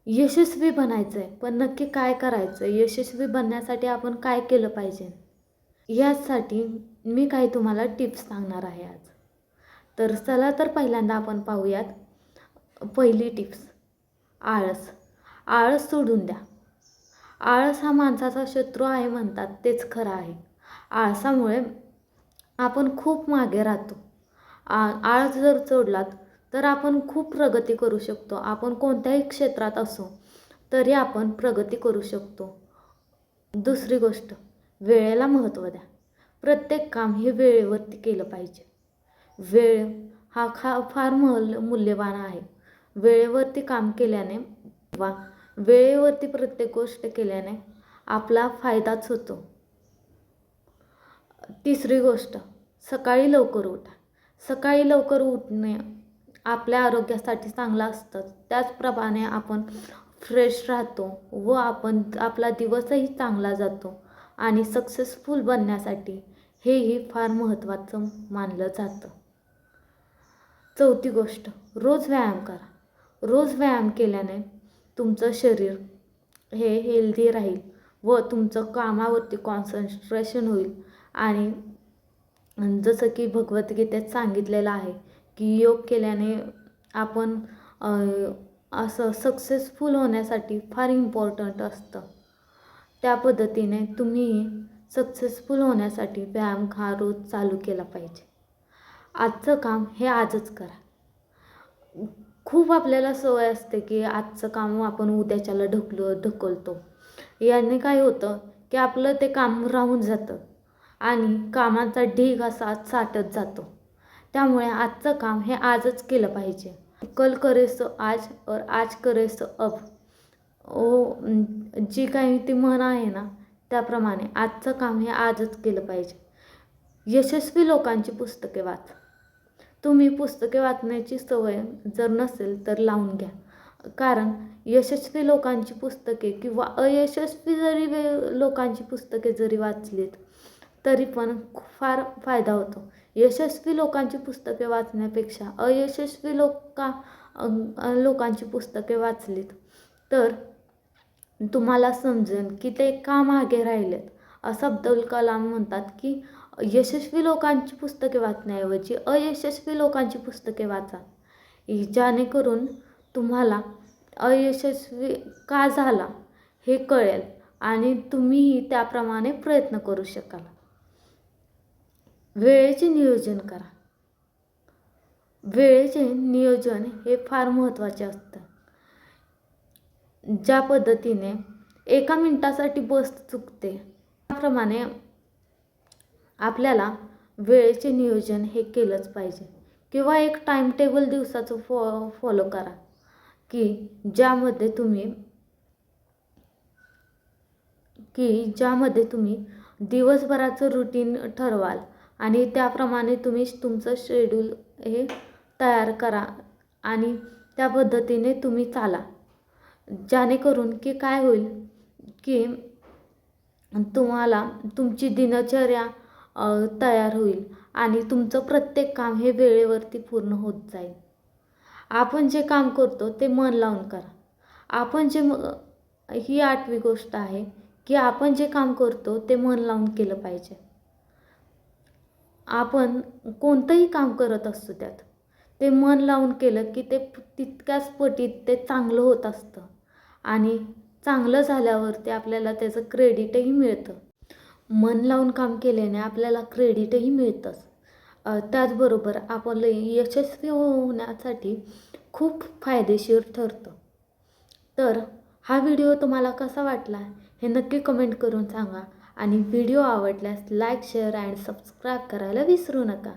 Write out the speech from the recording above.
यशस्वी बनायचं आहे, पण नक्की काय करायचं? यशस्वी बनण्यासाठी आपण काय केलं पाहिजे? यासाठी मी काही तुम्हाला टिप्स सांगणार आहे आज. तर चला तर पहिल्यांदा आपण पाहूयात पहिली टिप्स. आळस. आळस सोडून द्या. आळस हा माणसाचा शत्रू आहे म्हणतात, तेच खरं आहे. आळसामुळे आपण खूप मागे राहतो. आळस जर सोडलात तर आपण खूप प्रगती करू शकतो. आपण कोणत्याही क्षेत्रात असो तरी आपण प्रगती करू शकतो. दुसरी गोष्ट, वेळेला महत्त्व द्या. प्रत्येक काम हे वेळेवरती केलं पाहिजे. वेळ हा फार मूल्यवान आहे. वेळेवरती काम केल्याने वा वेळेवरती प्रत्येक गोष्ट केल्याने आपला फायदाच होतो. तिसरी गोष्ट, सकाळी लवकर उठा. सकाळी लवकर उठणे आपल्या आरोग्यासाठी चांगलं असतं. त्याचप्रमाणे आपण फ्रेश राहतो व आपला दिवसही चांगला जातो आणि सक्सेसफुल बनण्यासाठी हेही फार महत्त्वाचं मानलं जातं. चौथी गोष्ट, रोज व्यायाम करा. रोज व्यायाम केल्याने तुमचं शरीर हे हेल्दी राहील व तुमचं कामावरती कॉन्सन्ट्रेशन होईल. आणि जसं की भगवद्गीतेत सांगितलेलं आहे की योग केल्याने आपण असं सक्सेसफुल होण्यासाठी फार इम्पॉर्टंट असतं. त्या पद्धतीने तुम्ही सक्सेसफुल होण्यासाठी व्यायाम हा रोज चालू केला पाहिजे. आजचं काम हे आजच करा. खूप आपल्याला सवय असते की आजचं काम आपण उद्याच्याला ढकलतो. याने काय होतं की आपलं ते काम राहून जातं आणि कामाचा ढीग असा साठत जातो. त्यामुळे आजचं काम हे आजच केलं पाहिजे. कल करे सो आज और आज करे सो अब. जी काही ती म्हण आहे ना, त्याप्रमाणे आजचं काम हे आजच केलं पाहिजे. यशस्वी लोकांची पुस्तके वाचा. तुम्ही पुस्तके वाचण्याची सवय जर नसेल तर लावून घ्या. कारण यशस्वी लोकांची पुस्तके किंवा अयशस्वी लोकांची पुस्तके जरी वाचलीत तरी पण फार फायदा होतो. यशस्वी लोकांची पुस्तके वाचण्यापेक्षा अयशस्वी लोकांची पुस्तके वाचलीत तर तुम्हाला समजेल की ते का मागे राहिलेत. असं अब्दुल कलाम म्हणतात की यशस्वी लोकांची पुस्तके वाचण्याऐवजी अयशस्वी लोकांची पुस्तके वाचा, जेणेकरून तुम्हाला अयशस्वी का झाला हे कळेल आणि तुम्हीही त्याप्रमाणे प्रयत्न करू शकाल. वेळेचे नियोजन करा. वेळेचे नियोजन हे फार महत्त्वाचे असतं. ज्या पद्धतीने 1 मिनिटासाठी बस चुकते त्याप्रमाणे आपल्याला वेळेचे नियोजन हे केलंच पाहिजे. किंवा एक टाईम टेबल दिवसाचं फॉलो करा की ज्यामध्ये तुम्ही दिवसभराचं रुटीन ठरवाल आणि त्याप्रमाणे तुम्ही तुमचं शेड्यूल हे तयार करा आणि त्या पद्धतीने तुम्ही चाला. जेणेकरून की काय होईल की तुम्हाला तुमची दिनचर्या तयार होईल आणि तुमचं प्रत्येक काम हे वेळेवरती पूर्ण होत जाईल. आपण जे काम करतो ते मन लावून करा. ही 8वी गोष्ट आहे की आपण जे काम करतो ते मन लावून केलं पाहिजे. आपण कोणतंही काम करत असतो त्यात ते मन लावून केलं की ते तितक्याच पटीत ते चांगलं होत असतं आणि चांगलं झाल्यावरती आपल्याला त्याचं क्रेडिटही मिळतं. मन लावून काम केल्याने आपल्याला क्रेडिटही मिळतंच. त्याचबरोबर आपलं यशस्वी होण्यासाठी खूप फायदेशीर ठरतं. तर हा व्हिडिओ तुम्हाला कसा वाटला हे नक्की कमेंट करून सांगा आणि व्हिडिओ आवडल्यास लाईक, शेअर अँड सबस्क्राईब करायला विसरू नका.